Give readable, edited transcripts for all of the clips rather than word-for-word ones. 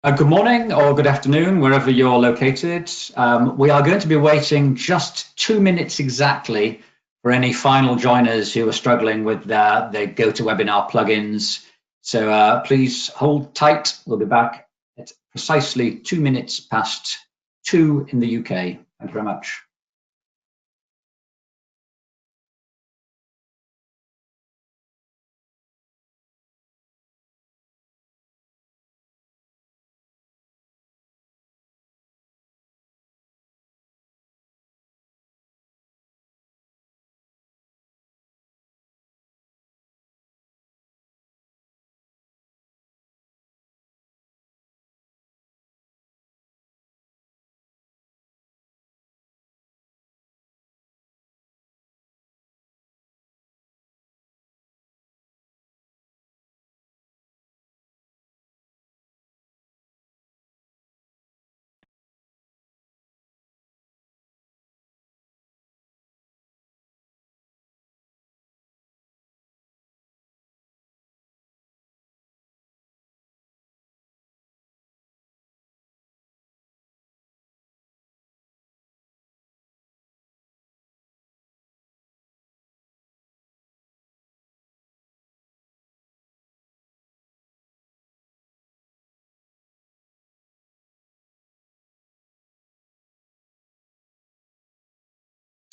Good morning or good afternoon, wherever you're located. We are going to be waiting just 2 minutes exactly for any final joiners who are struggling with their GoToWebinar plugins. So please hold tight. We'll be back at precisely 2 minutes past 2 in the UK. Thank you very much.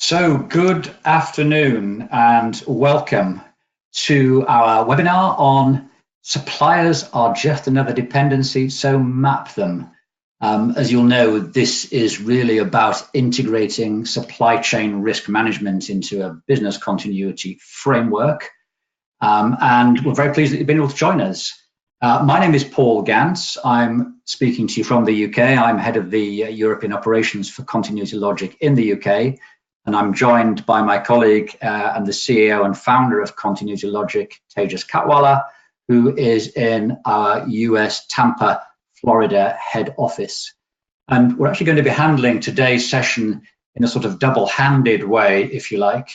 So, good afternoon and welcome to our webinar on suppliers are just another dependency, so map them. As you'll know, this is really about integrating supply chain risk management into a business continuity framework. And we're very pleased that you've been able to join us. My name is Paul Gantz. I'm speaking to you from the UK. I'm head of the European operations for Continuity Logic in the UK. And I'm joined by my colleague and the CEO and founder of Continuity Logic, Tejas Katwala, who is in our US Tampa, Florida head office. And we're actually going to be handling today's session in a sort of double-handed way, if you like.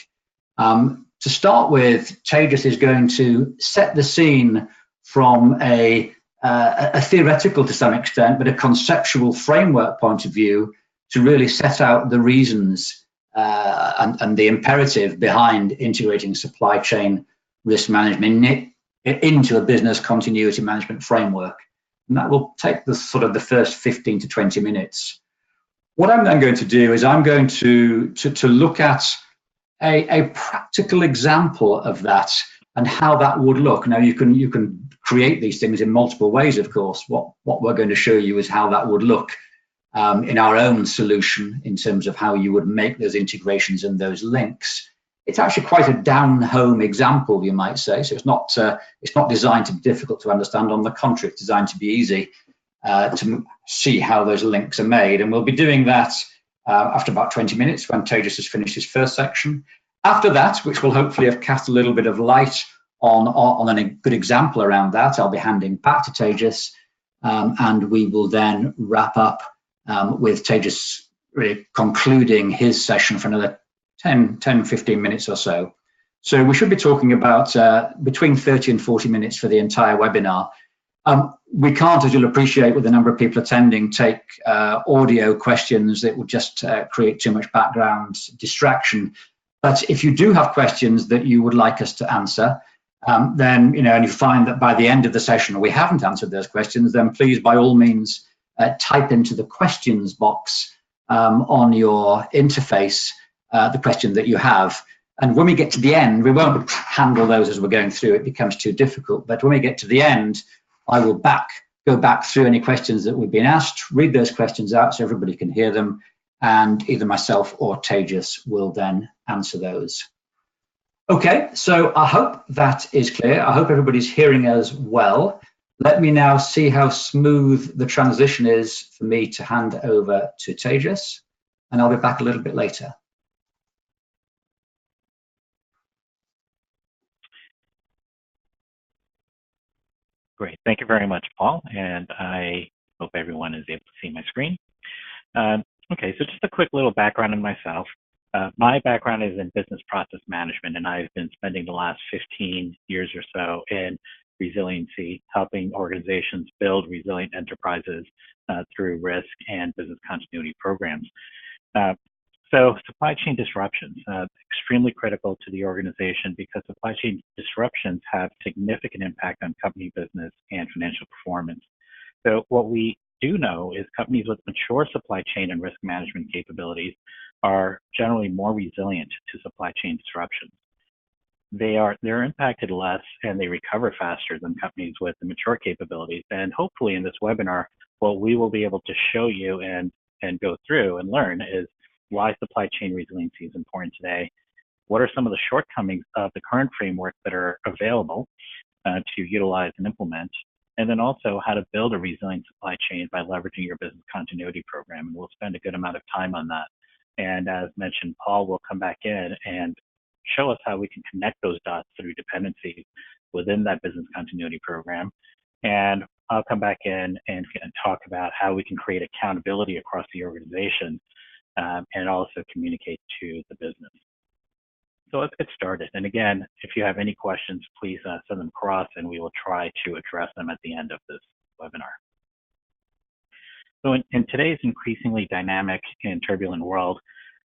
To start with, Tejas is going to set the scene from a theoretical to some extent, but a conceptual framework point of view to really set out the reasons and the imperative behind integrating supply chain risk management into a business continuity management framework. And that will take the first 15 to 20 minutes. What I'm then going to do is I'm going to look at a practical example of that and how that would look. Now, you can create these things in multiple ways, of course. What we're going to show you is how that would look in our own solution in terms of how you would make those integrations and those links. It's actually quite a down-home example, you might say. So it's not designed to be difficult to understand. On the contrary, it's designed to be easy to see how those links are made. And we'll be doing that after about 20 minutes when Tejas has finished his first section. After that, which will hopefully have cast a little bit of light on a good example around that, I'll be handing back to Tejas, and we will then wrap up with Tejas really concluding his session for another 10-15 minutes or so. So we should be talking about between 30 and 40 minutes for the entire webinar. We can't, as you'll appreciate, with the number of people attending, take audio questions that would just create too much background distraction. But if you do have questions that you would like us to answer, then, and you find that by the end of the session we haven't answered those questions, then please, by all means, type into the questions box on your interface the question that you have. And when we get to the end, we won't handle those as we're going through. It becomes too difficult. But when we get to the end, I will go back through any questions that we've been asked, read those questions out so everybody can hear them, and either myself or Tejas will then answer those. Okay, so I hope that is clear. I hope everybody's hearing us well. Let me now see how smooth the transition is for me to hand over to Tejas, and I'll be back a little bit later. Great, thank you very much, Paul, and I hope everyone is able to see my screen. Okay, so just a quick little background on myself. My background is in business process management, and I've been spending the last 15 years or so in resiliency, helping organizations build resilient enterprises through risk and business continuity programs. So supply chain disruptions, extremely critical to the organization because supply chain disruptions have significant impact on company business and financial performance. So what we do know is companies with mature supply chain and risk management capabilities are generally more resilient to supply chain disruptions. They're impacted less and they recover faster than companies with the mature capabilities. And hopefully in this webinar, what we will be able to show you and go through and learn is why supply chain resiliency is important today. What are some of the shortcomings of the current framework that are available to utilize and implement? And then also how to build a resilient supply chain by leveraging your business continuity program. And we'll spend a good amount of time on that. And as mentioned, Paul will come back in and show us how we can connect those dots through dependencies within that business continuity program. And I'll come back in and talk about how we can create accountability across the organization and also communicate to the business. So let's get started. And again, if you have any questions, please send them across and we will try to address them at the end of this webinar. So in today's increasingly dynamic and turbulent world,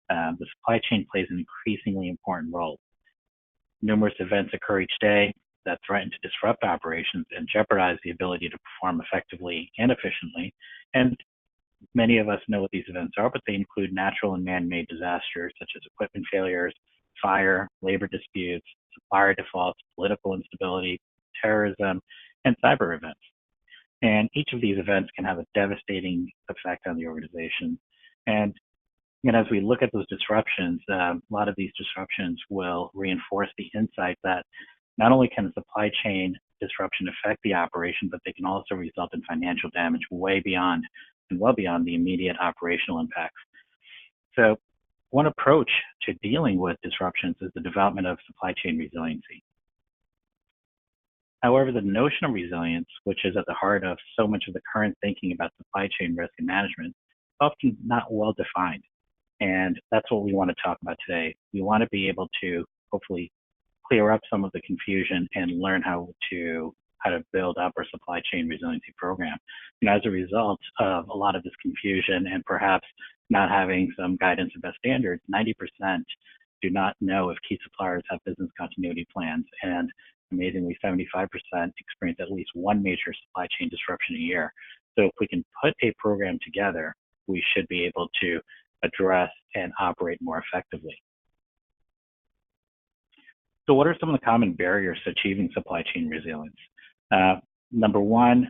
the supply chain plays an increasingly important role. Numerous events occur each day that threaten to disrupt operations and jeopardize the ability to perform effectively and efficiently. And many of us know what these events are, but they include natural and man-made disasters such as equipment failures, fire, labor disputes, supplier defaults, political instability, terrorism, and cyber events. And each of these events can have a devastating effect on the organization. And as we look at those disruptions, a lot of these disruptions will reinforce the insight that not only can the supply chain disruption affect the operation, but they can also result in financial damage way beyond and well beyond the immediate operational impacts. So one approach to dealing with disruptions is the development of supply chain resiliency. However, the notion of resilience, which is at the heart of so much of the current thinking about supply chain risk and management, is often not well defined. And that's what we want to talk about today. We want to be able to hopefully clear up some of the confusion and learn how to build up our supply chain resiliency program. And as a result of a lot of this confusion and perhaps not having some guidance and best standards, 90% do not know if key suppliers have business continuity plans. And amazingly, 75% experience at least one major supply chain disruption a year. So if we can put a program together, we should be able to address and operate more effectively. So what are some of the common barriers to achieving supply chain resilience? Number one,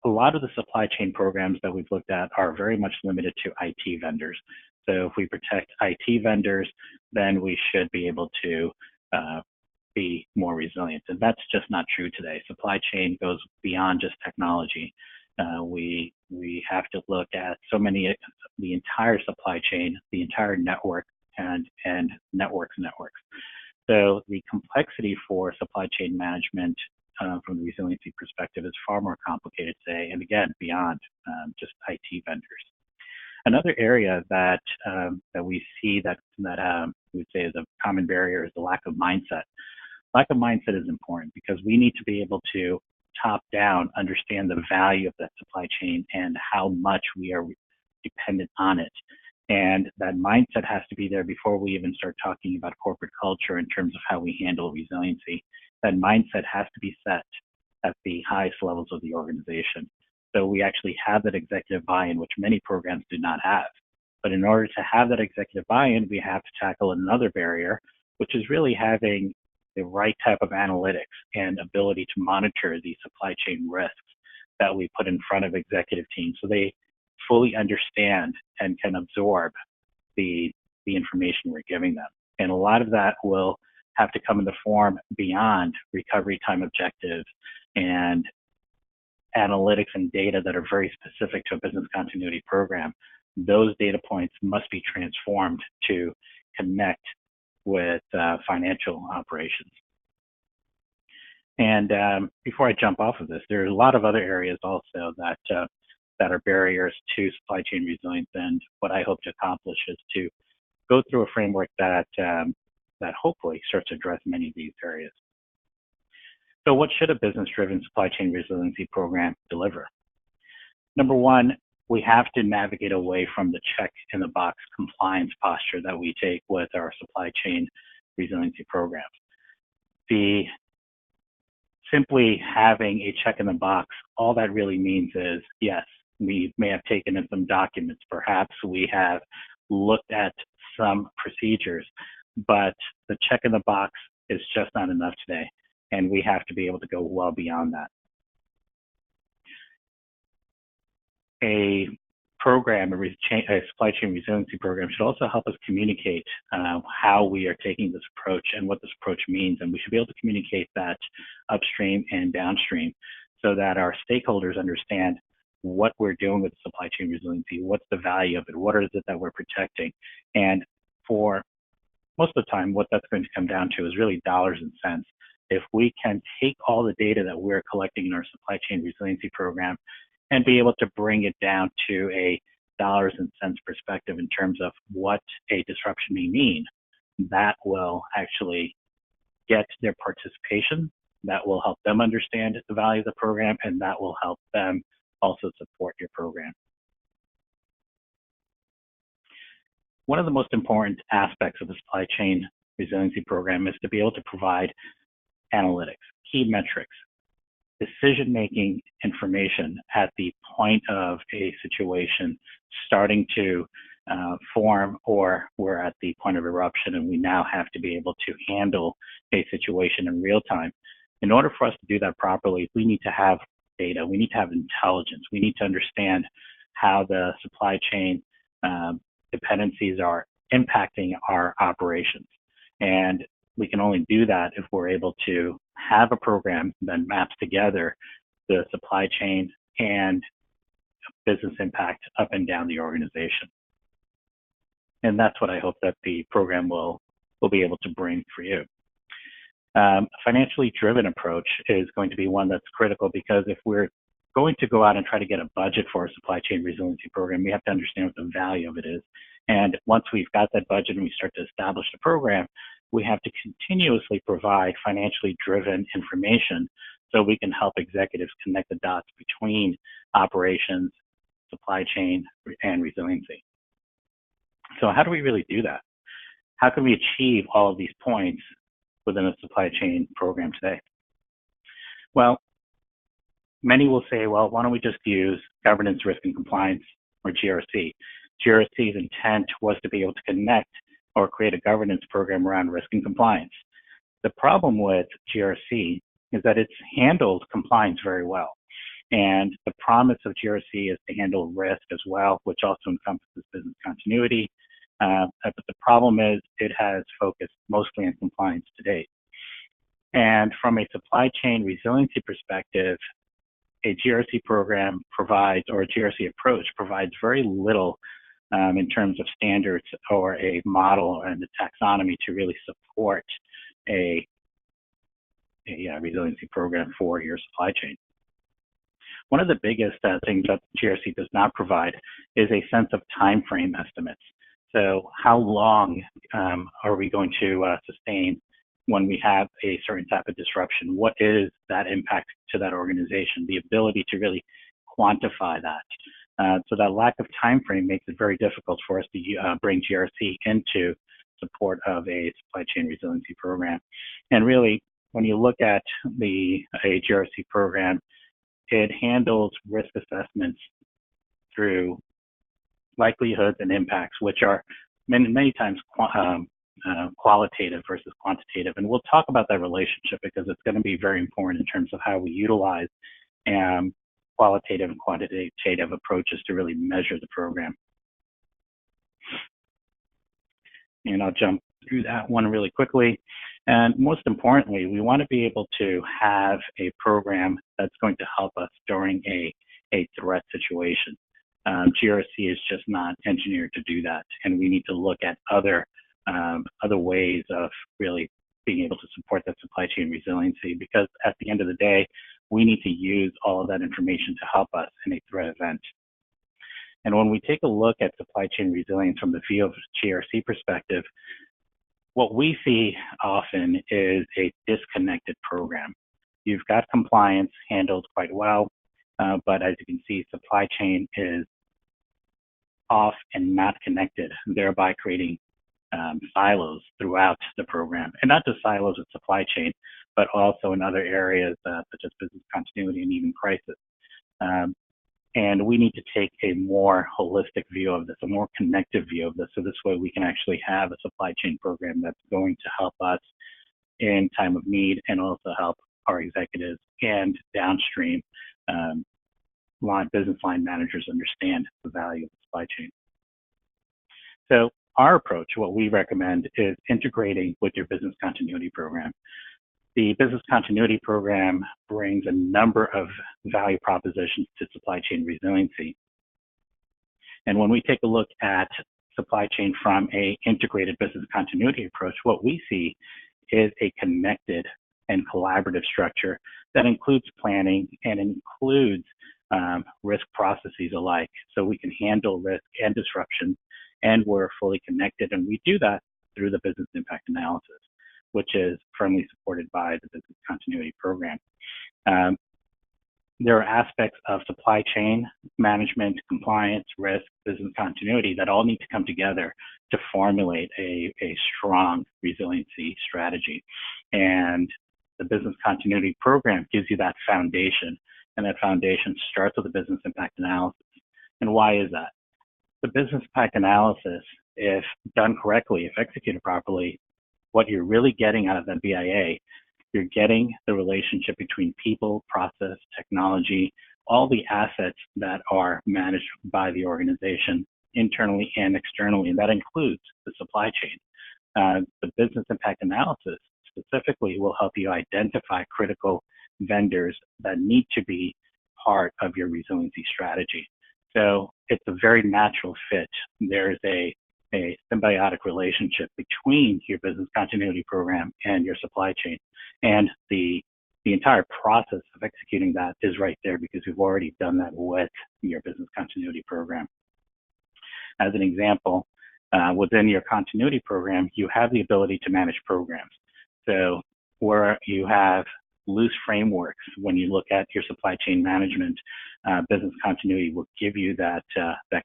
a lot of the supply chain programs that we've looked at are very much limited to IT vendors. So if we protect IT vendors, then we should be able to be more resilient. And that's just not true today. Supply chain goes beyond just technology. We have to look at the entire supply chain, the entire network, and networks. So the complexity for supply chain management from the resiliency perspective is far more complicated today, and again, beyond just IT vendors. Another area that we see that we would say is a common barrier is the lack of mindset. Lack of mindset is important because we need to be able to top down understand the value of that supply chain and how much we are dependent on it. And that mindset has to be there before we even start talking about corporate culture in terms of how we handle resiliency. That mindset has to be set at the highest levels of the organization. So we actually have that executive buy-in, which many programs do not have. But in order to have that executive buy-in, we have to tackle another barrier, which is really having the right type of analytics and ability to monitor the supply chain risks that we put in front of executive teams so they fully understand and can absorb the information we're giving them. And a lot of that will have to come in the form beyond recovery time objectives and analytics and data that are very specific to a business continuity program. Those data points must be transformed to connect with financial operations. And before I jump off of this, there's a lot of other areas also that are barriers to supply chain resilience. And what I hope to accomplish is to go through a framework that hopefully starts to address many of these areas. So what should a business-driven supply chain resiliency program deliver? Number one, we have to navigate away from the check-in-the-box compliance posture that we take with our supply chain resiliency programs. Simply having a check in the box, all that really means is, yes, we may have taken in some documents, perhaps we have looked at some procedures, but the check in the box is just not enough today, and we have to be able to go well beyond that. A program, a supply chain resiliency program, should also help us communicate how we are taking this approach and what this approach means. And we should be able to communicate that upstream and downstream so that our stakeholders understand what we're doing with supply chain resiliency, what's the value of it, what is it that we're protecting. And for most of the time, what that's going to come down to is really dollars and cents. If we can take all the data that we're collecting in our supply chain resiliency program and be able to bring it down to a dollars and cents perspective in terms of what a disruption may mean, that will actually get their participation, that will help them understand the value of the program, and that will help them also support your program. One of the most important aspects of the supply chain resiliency program is to be able to provide analytics, key metrics, decision-making information at the point of a situation starting to form, or we're at the point of eruption and we now have to be able to handle a situation in real time. In order for us to do that properly, we need to have data, we need to have intelligence, we need to understand how the supply chain dependencies are impacting our operations. And we can only do that if we're able to have a program that maps together the supply chain and business impact up and down the organization. And that's what I hope that the program will be able to bring for you. A financially driven approach is going to be one that's critical, because if we're going to go out and try to get a budget for a supply chain resiliency program, we have to understand what the value of it is. And once we've got that budget and we start to establish the program, we have to continuously provide financially driven information so we can help executives connect the dots between operations, supply chain, and resiliency. So how do we really do that? How can we achieve all of these points within a supply chain program today? Well, many will say, well, why don't we just use governance, risk, and compliance, or GRC? GRC's intent was to be able to connect or create a governance program around risk and compliance. The problem with GRC is that it's handled compliance very well. And the promise of GRC is to handle risk as well, which also encompasses business continuity. But the problem is it has focused mostly on compliance to date. And from a supply chain resiliency perspective, a GRC program provides, or a GRC approach provides very little in terms of standards or a model and the taxonomy to really support a resiliency program for your supply chain. One of the biggest things that GRC does not provide is a sense of time frame estimates. So how long are we going to sustain when we have a certain type of disruption? What is that impact to that organization? The ability to really quantify that. So that lack of time frame makes it very difficult for us to bring GRC into support of a supply chain resiliency program. And really, when you look at a GRC program, it handles risk assessments through likelihoods and impacts, which are many times qualitative versus quantitative. And we'll talk about that relationship because it's going to be very important in terms of how we utilize qualitative and quantitative approaches to really measure the program. And I'll jump through that one really quickly. And most importantly, we want to be able to have a program that's going to help us during a threat situation. GRC is just not engineered to do that, and we need to look at other ways of really being able to support that supply chain resiliency, because at the end of the day, we need to use all of that information to help us in a threat event. And when we take a look at supply chain resilience from the view of GRC perspective, what we see often is a disconnected program. you've got compliance handled quite well, but as you can see, supply chain is off and not connected, thereby creating silos throughout the program, and not just silos with supply chain, but also in other areas such as business continuity and even crisis. And we need to take a more holistic view of this, a more connective view of this, so this way we can actually have a supply chain program that's going to help us in time of need and also help our executives and downstream business line managers understand the value of the supply chain. So our approach, what we recommend, is integrating with your business continuity program. The business continuity program brings a number of value propositions to supply chain resiliency. And when we take a look at supply chain from an integrated business continuity approach, what we see is a connected and collaborative structure that includes planning and includes risk processes alike, so we can handle risk and disruption, and we're fully connected. And we do that through the business impact analysis, which is firmly supported by the business continuity program. There are aspects of supply chain management, compliance, risk, business continuity that all need to come together to formulate a strong resiliency strategy. And the business continuity program gives you that foundation, and that foundation starts with a business impact analysis. And why is that? The business impact analysis, if done correctly, if executed properly, what you're really getting out of that BIA, you're getting the relationship between people, process, technology, all the assets that are managed by the organization internally and externally, and that includes the supply chain. The business impact analysis specifically will help you identify critical vendors that need to be part of your resiliency strategy. So it's a very natural fit. There's a symbiotic relationship between your business continuity program and your supply chain. And the entire process of executing that is right there because we've already done that with your business continuity program. As an example, within your continuity program, you have the ability to manage programs. So where you have loose frameworks, when you look at your supply chain management, business continuity will give you that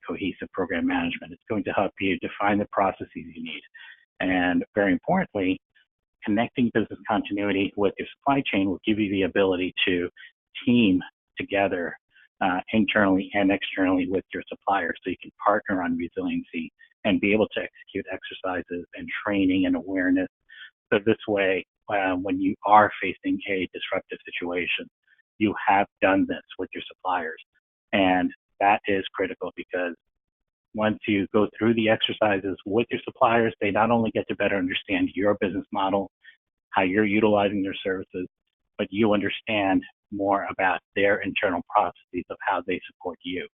cohesive program management. It's going to help you define the processes you need. And very importantly, connecting business continuity with your supply chain will give you the ability to team together internally and externally with your suppliers, so you can partner on resiliency and be able to execute exercises and training and awareness. So this way, when you are facing a disruptive situation, you have done this with your suppliers. And that is critical because once you go through the exercises with your suppliers, they not only get to better understand your business model, how you're utilizing their services, but you understand more about their internal processes of how they support you.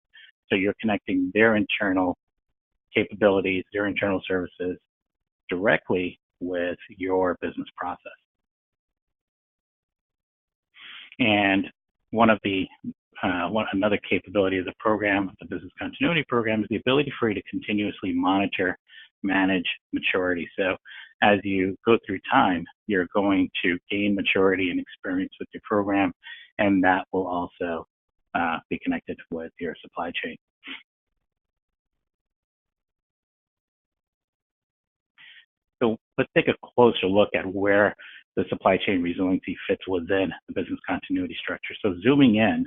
So you're connecting their internal capabilities, their internal services directly with your business process. And another capability of the program, the business continuity program, is the ability for you to continuously monitor, manage maturity. So as you go through time, you're going to gain maturity and experience with your program, and that will also be connected with your supply chain. So let's take a closer look at where the supply chain resiliency fits within the business continuity structure. So zooming in,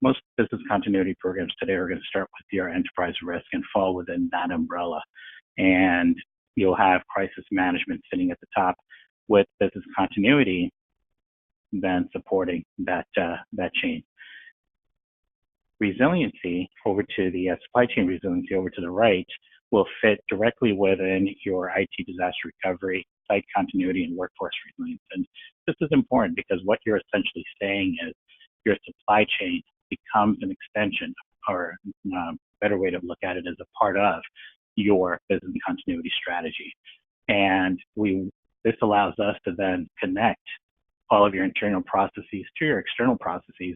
most business continuity programs today are going to start with your enterprise risk and fall within that umbrella. And you'll have crisis management sitting at the top with business continuity then supporting that chain. Resiliency over to the supply chain resiliency over to the right will fit directly within your IT disaster recovery, site continuity, and workforce resilience. And this is important because what you're essentially saying is your supply chain becomes an extension, or a better way to look at it, as a part of your business continuity strategy. And this allows us to then connect all of your internal processes to your external processes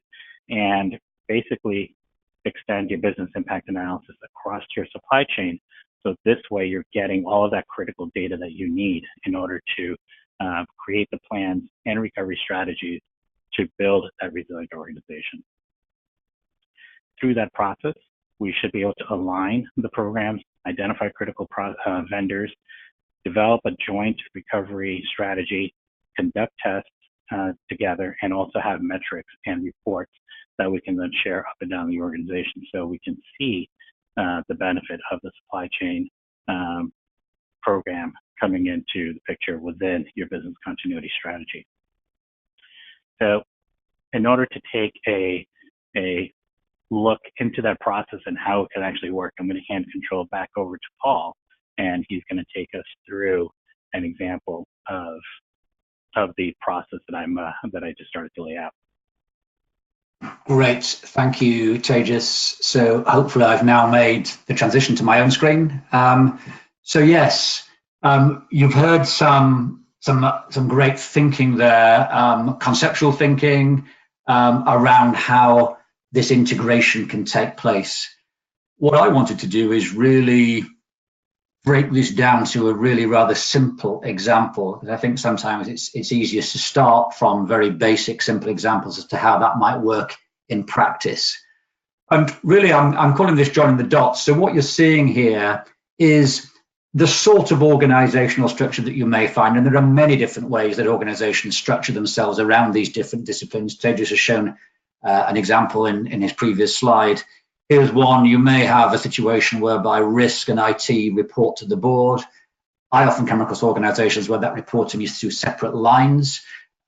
and basically extend your business impact analysis across your supply chain. So this way you're getting all of that critical data that you need in order to create the plans and recovery strategies to build that resilient organization. Through that process, we should be able to align the programs, identify critical vendors, develop a joint recovery strategy, conduct tests together, and also have metrics and reports that we can then share up and down the organization so we can see the benefit of the supply chain program coming into the picture within your business continuity strategy. So in order to take a look into that process and how it can actually work, I'm going to hand control back over to Paul, and he's going to take us through an example of the process that I just started to lay out. Great, thank you, Tejas. So hopefully I've now made the transition to my own screen. So yes, you've heard some great thinking there, conceptual thinking around how this integration can take place. What I wanted to do is really break this down to a really rather simple example, because I think sometimes it's easiest to start from very basic, simple examples as to how that might work in practice. And really, I'm calling this joining the dots. So what you're seeing here is the sort of organizational structure that you may find, and there are many different ways that organizations structure themselves around these different disciplines. Tejas has shown an example in his previous slide. Here's one. You may have a situation whereby risk and IT report to the board. I often come across organizations where that reporting is through separate lines.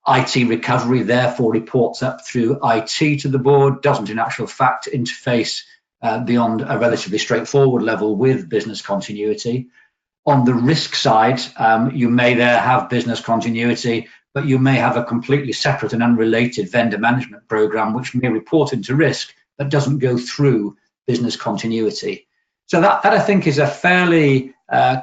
IT recovery therefore reports up through IT to the board, doesn't in actual fact interface beyond a relatively straightforward level with business continuity. On the risk side, you may there have business continuity, but you may have a completely separate and unrelated vendor management program which may report into risk but doesn't go through business continuity. So that I think is a fairly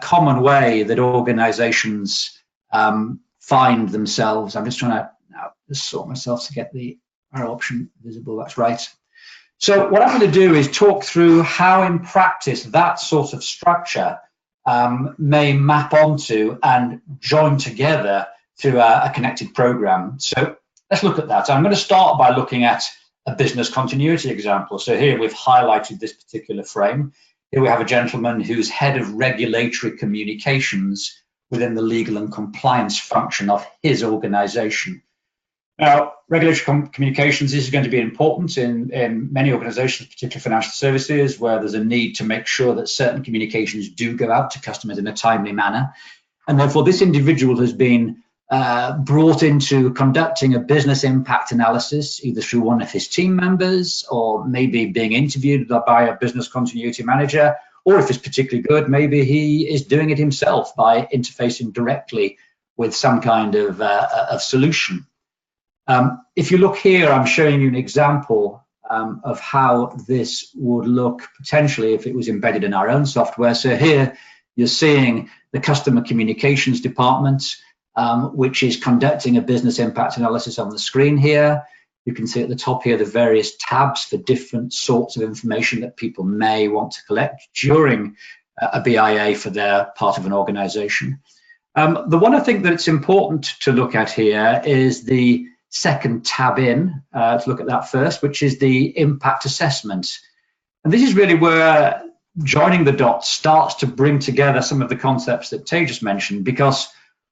common way that organizations find themselves. I'm just trying to now just sort myself to get the arrow option visible. That's right. So what I'm going to do is talk through how in practice that sort of structure may map onto and join together through a connected program. So let's look at that. I'm going to start by looking at a business continuity example. So here we've highlighted this particular frame. Here we have a gentleman who's head of regulatory communications within the legal and compliance function of his organization. Now, regulatory communications is going to be important in many organizations, particularly financial services, where there's a need to make sure that certain communications do go out to customers in a timely manner. And therefore, this individual has been brought into conducting a business impact analysis, either through one of his team members or maybe being interviewed by a business continuity manager, or if it's particularly good, maybe he is doing it himself by interfacing directly with some kind of solution. If you look here, I'm showing you an example of how this would look potentially if it was embedded in our own software. So here you're seeing the customer communications department, which is conducting a business impact analysis on the screen here. You can see at the top here the various tabs for different sorts of information that people may want to collect during a BIA for their part of an organization. The one I think that it's important to look at here is the second tab in, to look at that first, which is the impact assessment. And this is really where joining the dots starts to bring together some of the concepts that Tejas mentioned, because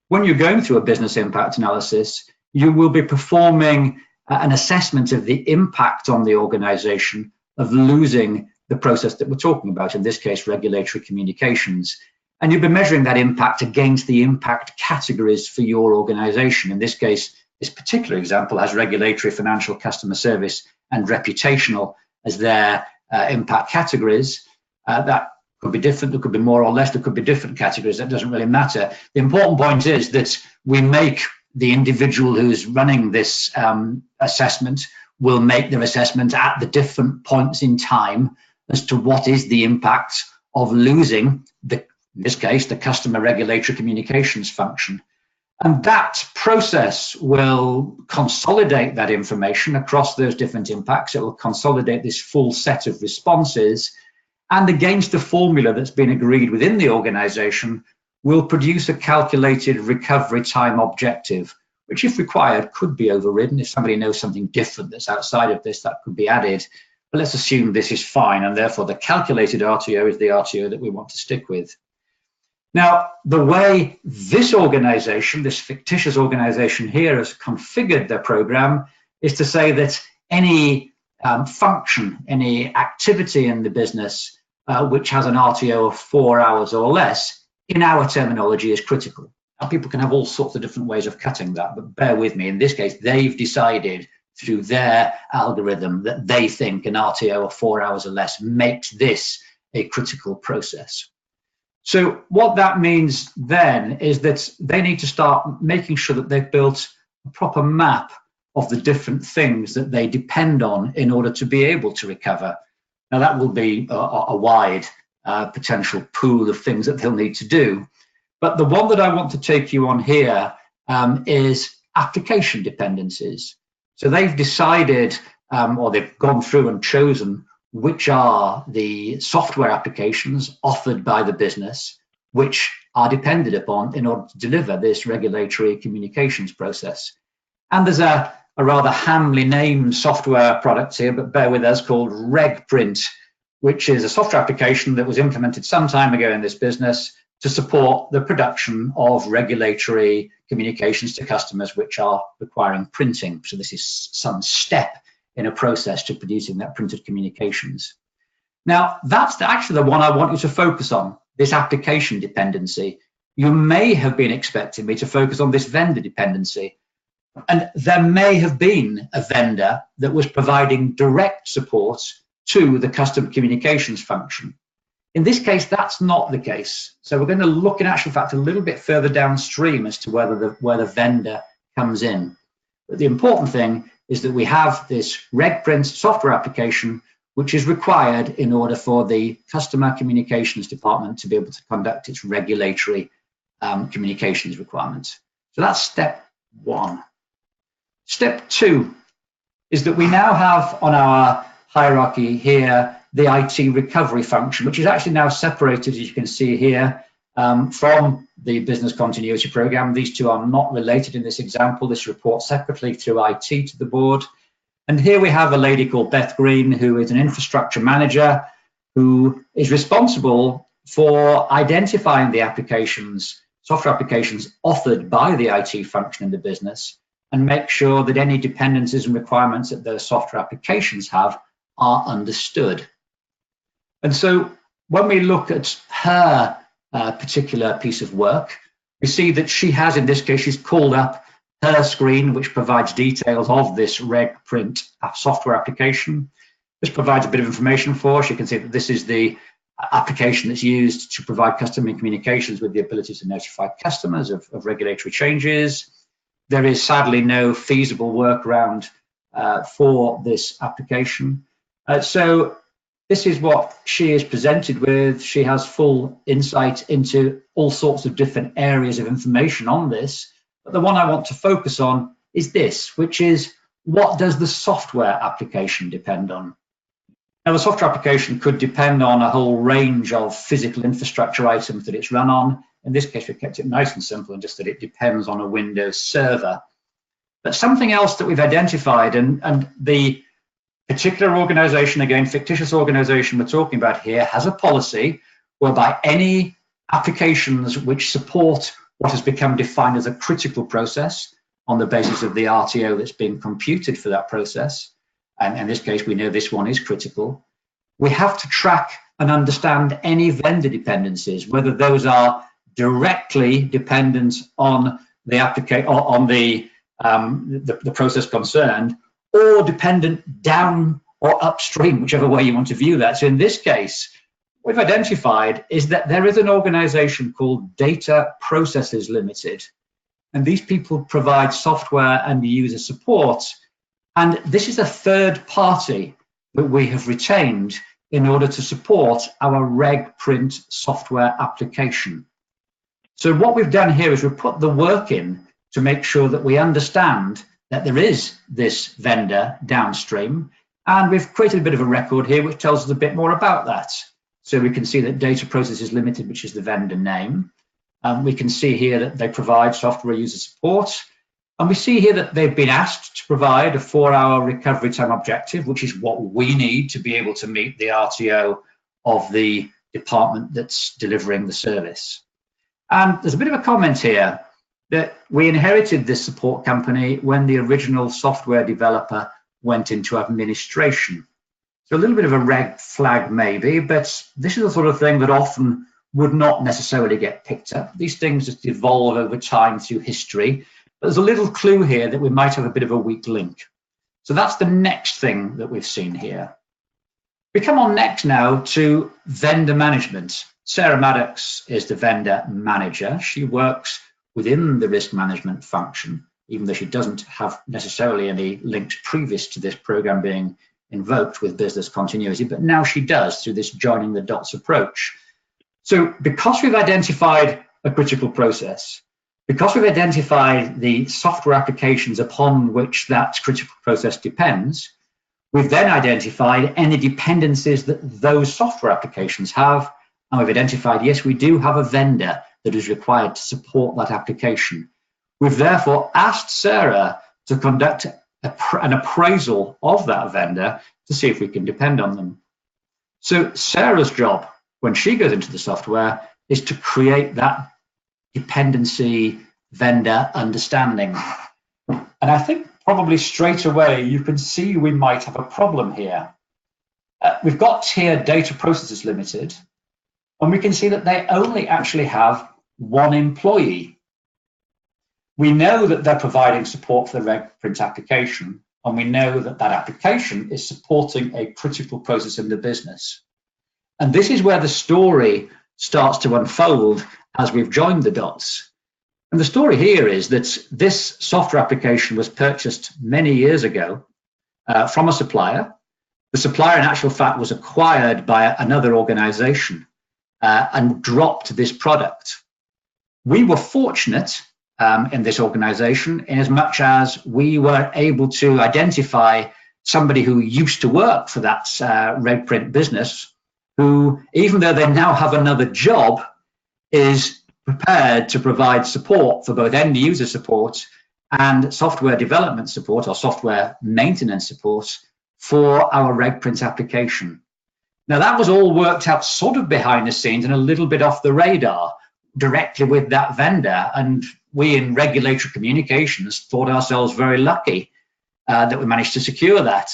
when you're going through a business impact analysis, you will be performing an assessment of the impact on the organization of losing the process that we're talking about, in this case, regulatory communications. And you'll be measuring that impact against the impact categories for your organization. In this case, this particular example has regulatory, financial, customer service, and reputational as their impact categories. That could be different, there could be more or less, there could be different categories, that doesn't really matter. The important point is that we make the individual who's running this assessment will make their assessment at the different points in time as to what is the impact of losing, in this case, the customer regulatory communications function. And that process will consolidate that information across those different impacts. It will consolidate this full set of responses, and against the formula that's been agreed within the organization will produce a calculated recovery time objective, which if required could be overridden. If somebody knows something different that's outside of this, that could be added. But let's assume this is fine, and therefore the calculated RTO is the RTO that we want to stick with. Now, the way this organization, this fictitious organization here, has configured their program is to say that any function, any activity in the business which has an RTO of 4 hours or less, in our terminology, is critical. Now, people can have all sorts of different ways of cutting that, but bear with me. In this case, they've decided through their algorithm that they think an RTO of 4 hours or less makes this a critical process. So what that means then is that they need to start making sure that they've built a proper map of the different things that they depend on in order to be able to recover. Now, that will be a wide potential pool of things that they'll need to do. But the one that I want to take you on here is application dependencies. So they've decided, or they've gone through and chosen which are the software applications offered by the business, which are depended upon in order to deliver this regulatory communications process. And there's a rather hamly named software product here, but bear with us, called RegPrint, which is a software application that was implemented some time ago in this business to support the production of regulatory communications to customers which are requiring printing. So this is some step in a process to producing that printed communications. Now, that's actually the one I want you to focus on, this application dependency. You may have been expecting me to focus on this vendor dependency. And there may have been a vendor that was providing direct support to the customer communications function. In this case, that's not the case. So we're going to look in actual fact a little bit further downstream as to where the vendor comes in. But the important thing is that we have this RegPrint software application, which is required in order for the customer communications department to be able to conduct its regulatory communications requirements. So that's step one. Step two is that we now have on our hierarchy here the IT recovery function, which is actually now separated, as you can see here, from the business continuity program. These two are not related in this example. This reports separately through IT to the board. And here we have a lady called Beth Green, who is an infrastructure manager, who is responsible for identifying the applications, software applications offered by the IT function in the business, and make sure that any dependencies and requirements that those software applications have are understood. And so when we look at her particular piece of work, we see that she has, in this case, she's called up her screen, which provides details of this RegPrint software application. This provides a bit of information for us. You can see that this is the application that's used to provide customer communications with the ability to notify customers of regulatory changes. There is sadly no feasible workaround for this application. So this is what she is presented with. She has full insight into all sorts of different areas of information on this. But the one I want to focus on is this, which is, what does the software application depend on? Now, the software application could depend on a whole range of physical infrastructure items that it's run on. In this case, we've kept it nice and simple and just that it depends on a Windows server. But something else that we've identified, and the particular organization, again, fictitious organization we're talking about here, has a policy whereby any applications which support what has become defined as a critical process on the basis of the RTO that's being computed for that process, and in this case, we know this one is critical, we have to track and understand any vendor dependencies, whether those are directly dependent on the application, on the process concerned, or dependent down or upstream, whichever way you want to view that. So in this case, what we've identified is that there is an organization called Data Processes Limited, and these people provide software and user support. And this is a third party that we have retained in order to support our RegPrint software application. So what we've done here is we've put the work in to make sure that we understand that there is this vendor downstream, and we've created a bit of a record here which tells us a bit more about that. So we can see that Data Processes Limited, which is the vendor name. We can see here that they provide software user support. And we see here that they've been asked to provide a 4-hour recovery time objective, which is what we need to be able to meet the RTO of the department that's delivering the service. And there's a bit of a comment here that we inherited this support company when the original software developer went into administration. So a little bit of a red flag maybe, but this is the sort of thing that often would not necessarily get picked up. These things just evolve over time through history. But there's a little clue here that we might have a bit of a weak link. So that's the next thing that we've seen here. We come on next now to vendor management. Sarah Maddox is the vendor manager. She works within the risk management function, even though she doesn't have necessarily any links previous to this program being invoked with business continuity, but now she does through this joining the dots approach. So because we've identified a critical process, because we've identified the software applications upon which that critical process depends, we've then identified any dependencies that those software applications have, and we've identified, yes, we do have a vendor that is required to support that application. We've therefore asked Sarah to conduct an appraisal of that vendor to see if we can depend on them. So Sarah's job when she goes into the software is to create that dependency vendor understanding. And I think probably straight away you can see we might have a problem here. We've got here Data Processors Limited, and we can see that they only actually have one employee. We know that they're providing support for the RegPrint application, and we know that that application is supporting a critical process in the business. And this is where the story starts to unfold as we've joined the dots. And the story here is that this software application was purchased many years ago from a supplier. The supplier, in actual fact, was acquired by another organization and dropped this product. We were fortunate in this organization in as much as we were able to identify somebody who used to work for that RegPrint business, who, even though they now have another job, is prepared to provide support for both end user support and software development support or software maintenance support for our RegPrint application. Now, that was all worked out sort of behind the scenes and a little bit off the radar directly with that vendor. And we in regulatory communications thought ourselves very lucky that we managed to secure that.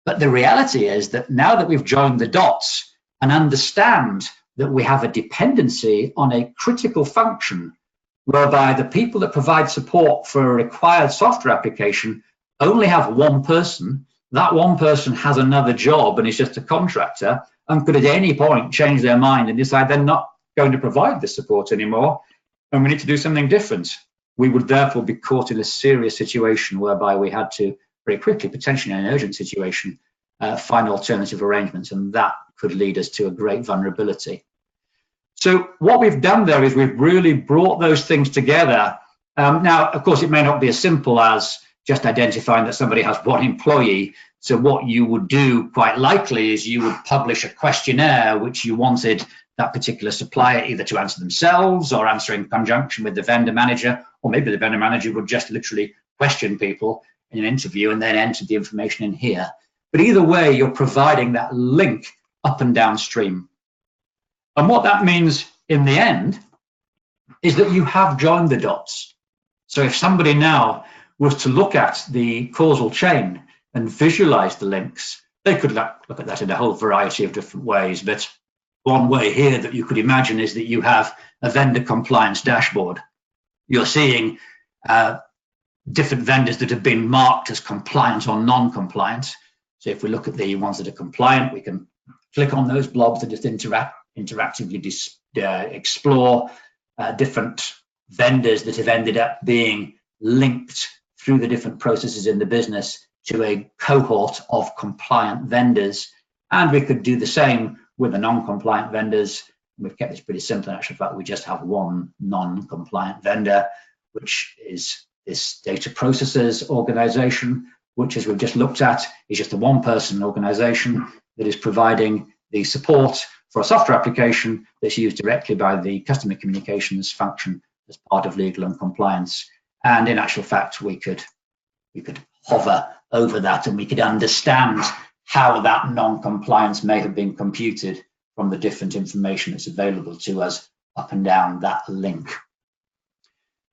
But the reality is that now that we've joined the dots and understand that we have a dependency on a critical function whereby the people that provide support for a required software application only have one person. That one person has another job and is just a contractor and could at any point change their mind and decide they're not going to provide this support anymore and we need to do something different. We would therefore be caught in a serious situation whereby we had to very quickly, potentially in an urgent situation, find alternative arrangements, and that could lead us to a great vulnerability. So what we've done there is we've really brought those things together. Now, of course, it may not be as simple as just identifying that somebody has one employee. So what you would do quite likely is you would publish a questionnaire which you wanted that particular supplier either to answer themselves or answer in conjunction with the vendor manager, or maybe the vendor manager would just literally question people in an interview and then enter the information in here. But either way, you're providing that link up and downstream. And what that means in the end is that you have joined the dots. So if somebody now was to look at the causal chain and visualize the links, they could look at that in a whole variety of different ways. But one way here that you could imagine is that you have a vendor compliance dashboard. You're seeing different vendors that have been marked as compliant or non-compliant. So if we look at the ones that are compliant, we can click on those blobs and just interactively explore different vendors that have ended up being linked through the different processes in the business to a cohort of compliant vendors. And we could do the same with the non-compliant vendors. We've kept this pretty simple. In actual fact, we just have one non-compliant vendor, which is this data processors organization, which, as we've just looked at, is just a one-person organization that is providing the support for a software application that's used directly by the customer communications function as part of legal and compliance. And in actual fact, we could hover over that and we could understand how that non-compliance may have been computed from the different information that's available to us up and down that link.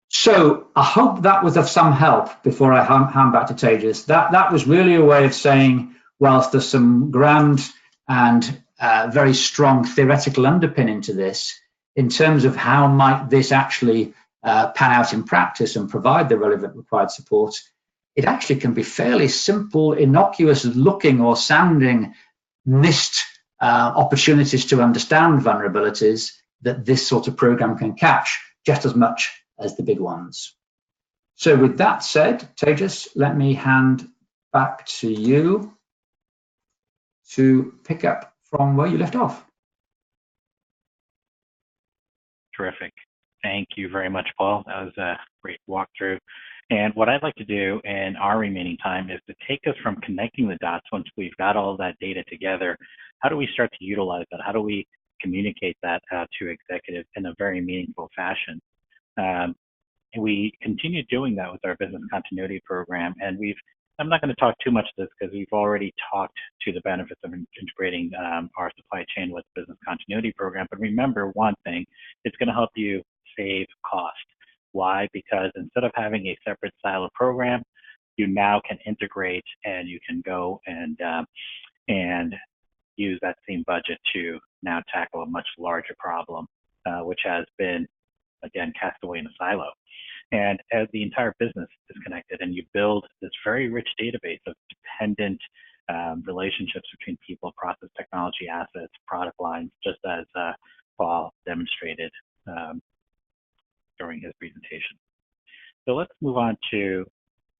So I hope that was of some help before I hand back to Tejas. That was really a way of saying, whilst there's some grand and very strong theoretical underpinning to this, in terms of how might this actually pan out in practice and provide the relevant required support, it actually can be fairly simple, innocuous looking or sounding missed opportunities to understand vulnerabilities that this sort of program can catch just as much as the big ones. So with that said, Tejas, let me hand back to you to pick up from where you left off. Terrific. Thank you very much, Paul. That was a great walkthrough. And what I'd like to do in our remaining time is to take us from connecting the dots once we've got all of that data together. How do we start to utilize that? How do we communicate that to executives in a very meaningful fashion? And we continue doing that with our business continuity program. And I'm not going to talk too much to this because we've already talked to the benefits of integrating our supply chain with business continuity program. But remember one thing, it's going to help you save cost. Why? Because instead of having a separate silo program, you now can integrate and you can go and use that same budget to now tackle a much larger problem, which has been, again, cast away in a silo. And as the entire business is connected and you build this very rich database of dependent relationships between people, process, technology, assets, product lines, just as Paul demonstrated during his presentation. So let's move on to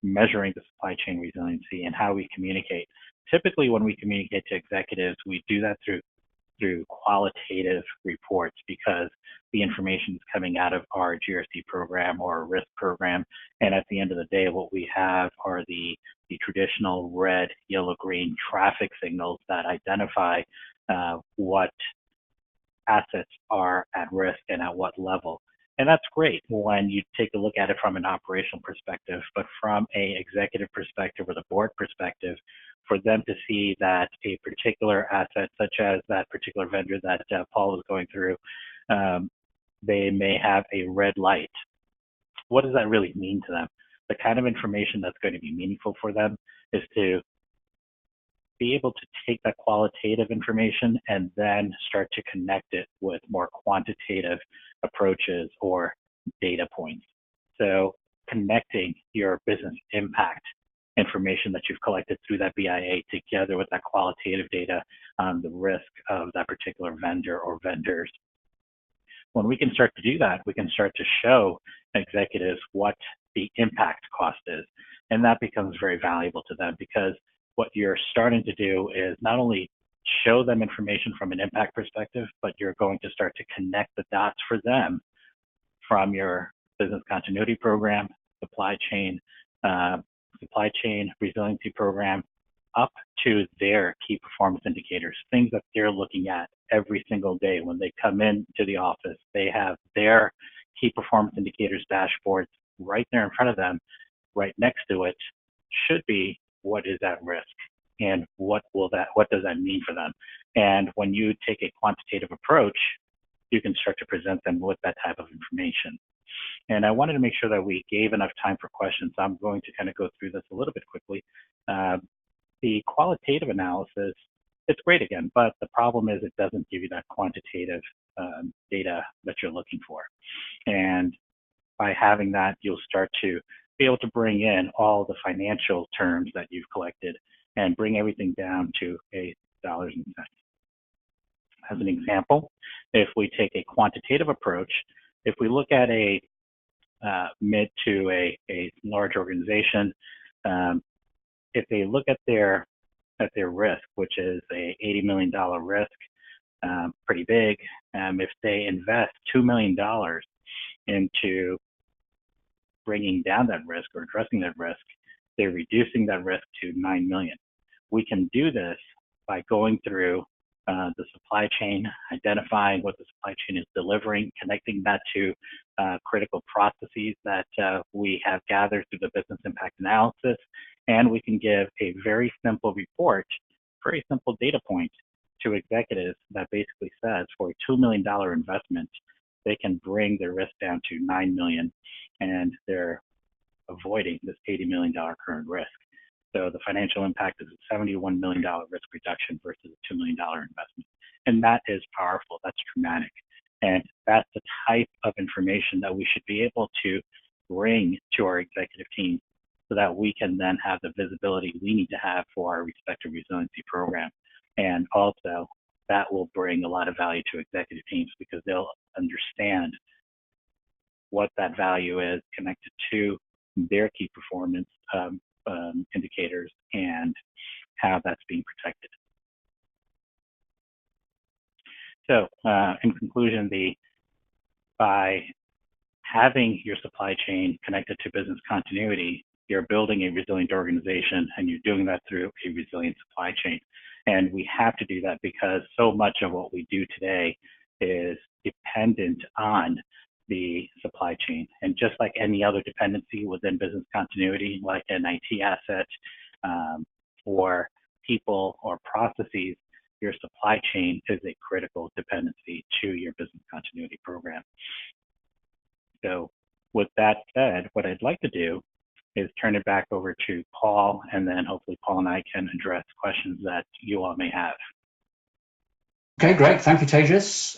measuring the supply chain resiliency and how we communicate. Typically, when we communicate to executives, we do that through qualitative reports because the information is coming out of our GRC program or risk program. And at the end of the day, what we have are the traditional red, yellow, green traffic signals that identify what assets are at risk and at what level. And that's great when you take a look at it from an operational perspective, but from an executive perspective or the board perspective, for them to see that a particular asset, such as that particular vendor that Paul was going through, they may have a red light. What does that really mean to them? The kind of information that's going to be meaningful for them is to be able to take that qualitative information and then start to connect it with more quantitative approaches or data points. So connecting your business impact information that you've collected through that BIA together with that qualitative data on the risk of that particular vendor or vendors. When we can start to do that, we can start to show executives what the impact cost is. And that becomes very valuable to them because what you're starting to do is not only show them information from an impact perspective, but you're going to start to connect the dots for them from your business continuity program, supply chain resiliency program, up to their key performance indicators, things that they're looking at every single day when they come into the office. They have their key performance indicators dashboards right there in front of them. Right next to it should be what is at risk and what does that mean for them. And when you take a quantitative approach, you can start to present them with that type of information. And I wanted to make sure that we gave enough time for questions. So I'm going to kind of go through this a little bit quickly. The qualitative analysis, it's great again, but the problem is it doesn't give you that quantitative data that you're looking for. And by having that, you'll start to be able to bring in all the financial terms that you've collected and bring everything down to a dollars and cents. As an example, if we take a quantitative approach, if we look at a mid to a large organization, if they look at their risk, which is a $80 million risk, pretty big, if they invest $2 million into bringing down that risk or addressing that risk, they're reducing that risk to $9 million. We can do this by going through the supply chain, identifying what the supply chain is delivering, connecting that to critical processes that we have gathered through the business impact analysis. And we can give a very simple report, very simple data point to executives that basically says for a $2 million investment, they can bring their risk down to $9 million, and they're avoiding this $80 million current risk. So the financial impact is a $71 million risk reduction versus a $2 million investment. And that is powerful, that's dramatic. And that's the type of information that we should be able to bring to our executive team so that we can then have the visibility we need to have for our respective resiliency program. And also that will bring a lot of value to executive teams because they'll understand what that value is connected to their key performance indicators and how that's being protected. So in conclusion, by having your supply chain connected to business continuity, you're building a resilient organization, and you're doing that through a resilient supply chain. And we have to do that because so much of what we do today is dependent on the supply chain. And just like any other dependency within business continuity, like an IT asset or people or processes, your supply chain is a critical dependency to your business continuity program. So with that said, what I'd like to do is turn it back over to Paul, and then hopefully Paul and I can address questions that you all may have. Okay, great. Thank you, Tejas.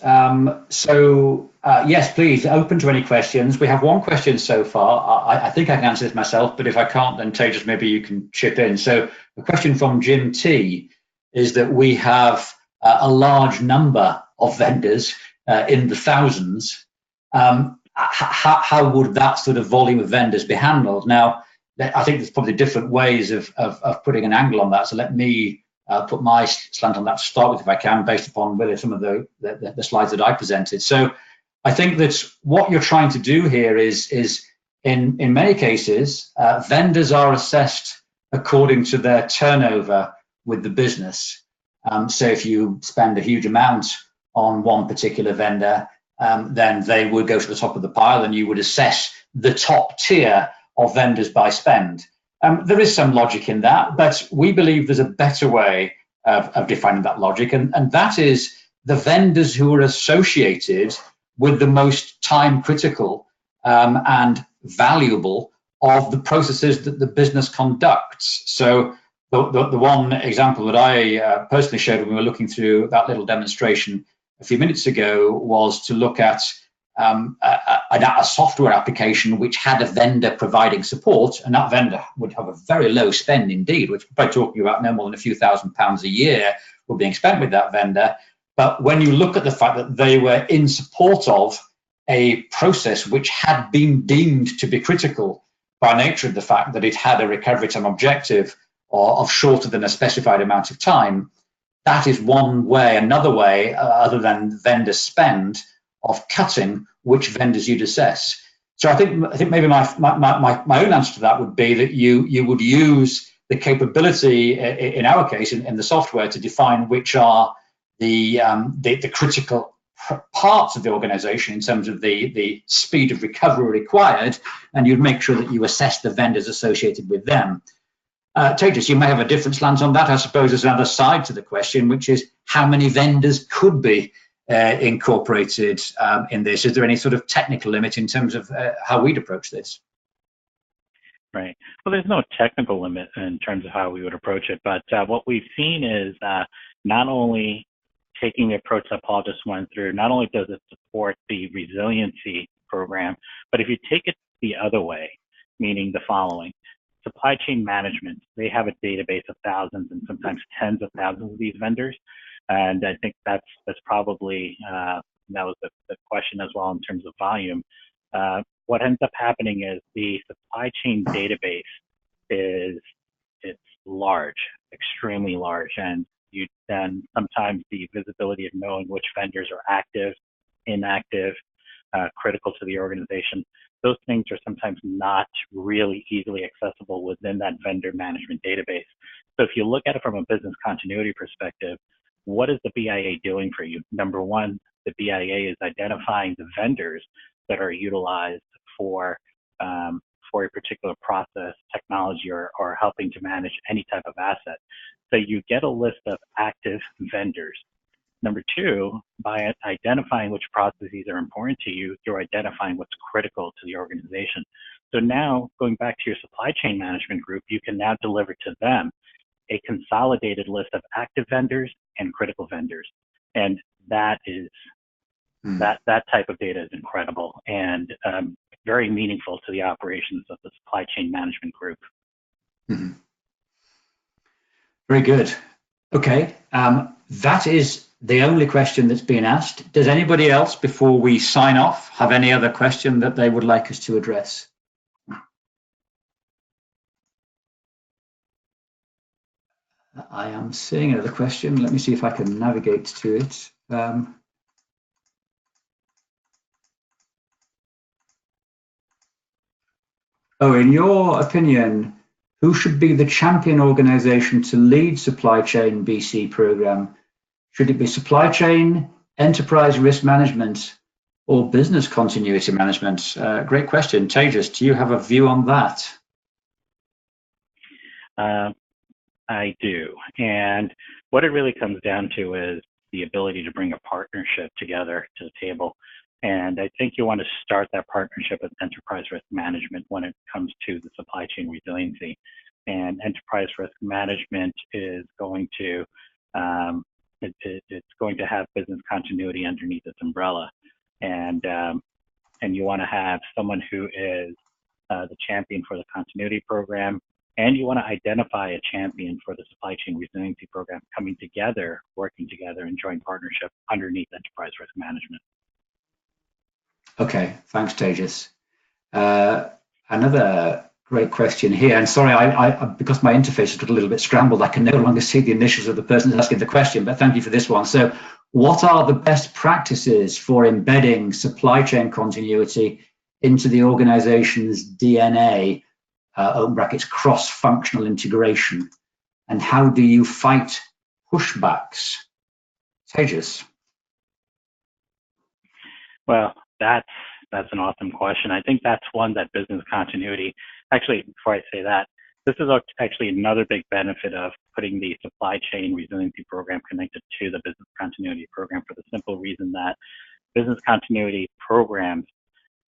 Yes, please, open to any questions. We have one question so far. I think I can answer this myself, but if I can't, then Tejas, maybe you can chip in. So the question from Jim T is that we have a large number of vendors in the thousands. How would that sort of volume of vendors be handled? Now, I think there's probably different ways of putting an angle on that. So let me put my slant on that to start with, if I can, based upon really some of the slides that I presented. So I think that what you're trying to do here is in many cases, vendors are assessed according to their turnover with the business. So if you spend a huge amount on one particular vendor, then they would go to the top of the pile, and you would assess the top tier of vendors by spend. There is some logic in that, but we believe there's a better way of defining that logic, and that is the vendors who are associated with the most time critical and valuable of the processes that the business conducts. So the one example that I personally showed when we were looking through that little demonstration a few minutes ago was to look at a software application which had a vendor providing support, and that vendor would have a very low spend indeed, which we're talking about no more than a few £1,000s a year were being spent with that vendor. But when you look at the fact that they were in support of a process which had been deemed to be critical by nature of the fact that it had a recovery time objective of shorter than a specified amount of time, that is one way. Another way, other than vendor spend, of cutting which vendors you'd assess. So I think maybe my own answer to that would be that you would use the capability in our case in the software to define which are the critical parts of the organization in terms of the speed of recovery required, and you'd make sure that you assess the vendors associated with them. Tejas, you may have a different slant on that. I suppose there's another side to the question, which is how many vendors could be incorporated in this? Is there any sort of technical limit in terms of how we'd approach this? Right. Well, there's no technical limit in terms of how we would approach it, but what we've seen is not only taking the approach that Paul just went through, not only does it support the resiliency program, but if you take it the other way, meaning the following: supply chain management, they have a database of thousands and sometimes tens of thousands of these vendors. And I think that's probably, that was the question as well in terms of volume. What ends up happening is the supply chain database it's large, extremely large. And you then sometimes the visibility of knowing which vendors are active, inactive, critical to the organization, those things are sometimes not really easily accessible within that vendor management database. So if you look at it from a business continuity perspective, what is the BIA doing for you? Number one, the BIA is identifying the vendors that are utilized for a particular process, technology, or helping to manage any type of asset. So you get a list of active vendors. Number two, by identifying which processes are important to you, you're identifying what's critical to the organization. So now, going back to your supply chain management group, you can now deliver to them a consolidated list of active vendors and critical vendors. And that is, that type of data is incredible and very meaningful to the operations of the supply chain management group. Mm-hmm. Very good. Okay, that is the only question that's been asked. Does anybody else, before we sign off, have any other question that they would like us to address? I am seeing another question. Let me see if I can navigate to it. In your opinion, who should be the champion organization to lead supply chain BC program? Should it be supply chain, enterprise risk management, or business continuity management? Great question. Tejas, do you have a view on that? I do. And what it really comes down to is the ability to bring a partnership together to the table. And I think you want to start that partnership with enterprise risk management when it comes to the supply chain resiliency. And enterprise risk management is going to it's going to have business continuity underneath its umbrella, and you want to have someone who is the champion for the continuity program, and you want to identify a champion for the supply chain resiliency program coming together, working together in joint partnership underneath enterprise risk management. Okay, thanks, Tejas. Another great question here, and sorry, I because my interface has got a little bit scrambled, I can no longer see the initials of the person asking the question, but thank you for this one. So what are the best practices for embedding supply chain continuity into the organization's DNA, open brackets, cross-functional integration, and how do you fight pushbacks? Tejas. Well, that's an awesome question. I think that's one that business continuity, actually, before I say that, this is actually another big benefit of putting the supply chain resiliency program connected to the business continuity program, for the simple reason that business continuity programs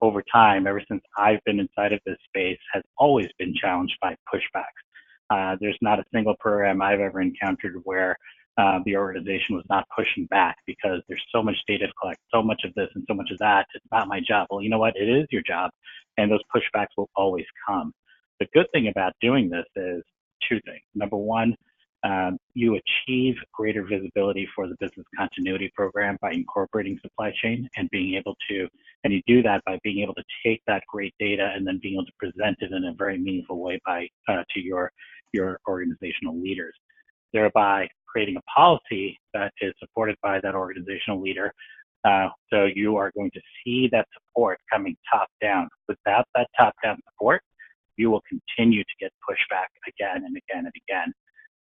over time, ever since I've been inside of this space, has always been challenged by pushbacks. There's not a single program I've ever encountered where the organization was not pushing back because there's so much data to collect, so much of this and so much of that. It's not my job. Well, you know what? It is your job, and those pushbacks will always come. The good thing about doing this is two things. Number one, you achieve greater visibility for the business continuity program by incorporating supply chain and being able to, and you do that by being able to take that great data and then being able to present it in a very meaningful way to your organizational leaders, thereby creating a policy that is supported by that organizational leader. So you are going to see that support coming top down. Without that top down support, you will continue to get pushback again and again and again.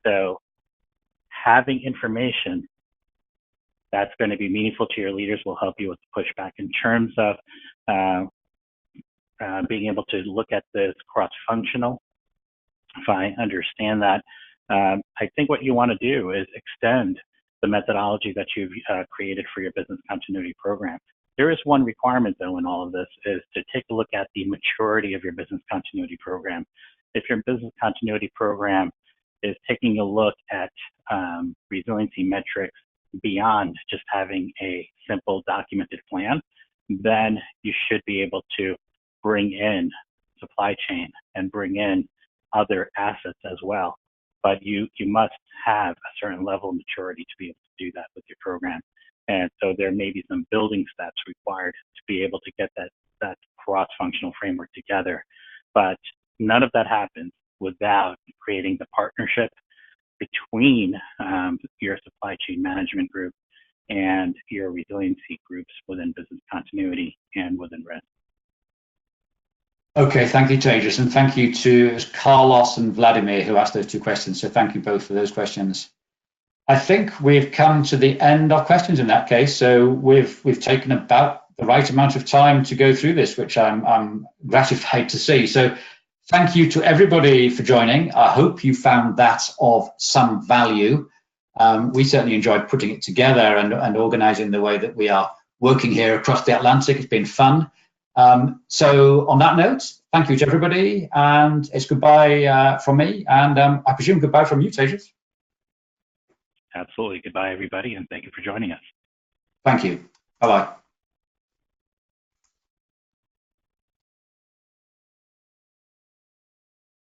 So having information that's going to be meaningful to your leaders will help you with the pushback. In terms of being able to look at this cross-functional, if I understand that, I think what you want to do is extend the methodology that you've created for your business continuity program. There is one requirement, though, in all of this, is to take a look at the maturity of your business continuity program. If your business continuity program is taking a look at resiliency metrics beyond just having a simple documented plan, then you should be able to bring in supply chain and bring in other assets as well. But you must have a certain level of maturity to be able to do that with your program. And so there may be some building steps required to be able to get that cross-functional framework together. But none of that happens without creating the partnership between your supply chain management group and your resiliency groups within business continuity and within risk. Okay, thank you, Tejas, and thank you to Carlos and Vladimir who asked those two questions. So thank you both for those questions. I think we've come to the end of questions in that case. So we've taken about the right amount of time to go through this, which I'm gratified to see. So thank you to everybody for joining. I hope you found that of some value. We certainly enjoyed putting it together and organizing the way that we are working here across the Atlantic. It's been fun. So on that note, thank you to everybody, and it's goodbye from me, and I presume goodbye from you, Tejas. Absolutely. Goodbye, everybody, and thank you for joining us. Thank you. Bye-bye.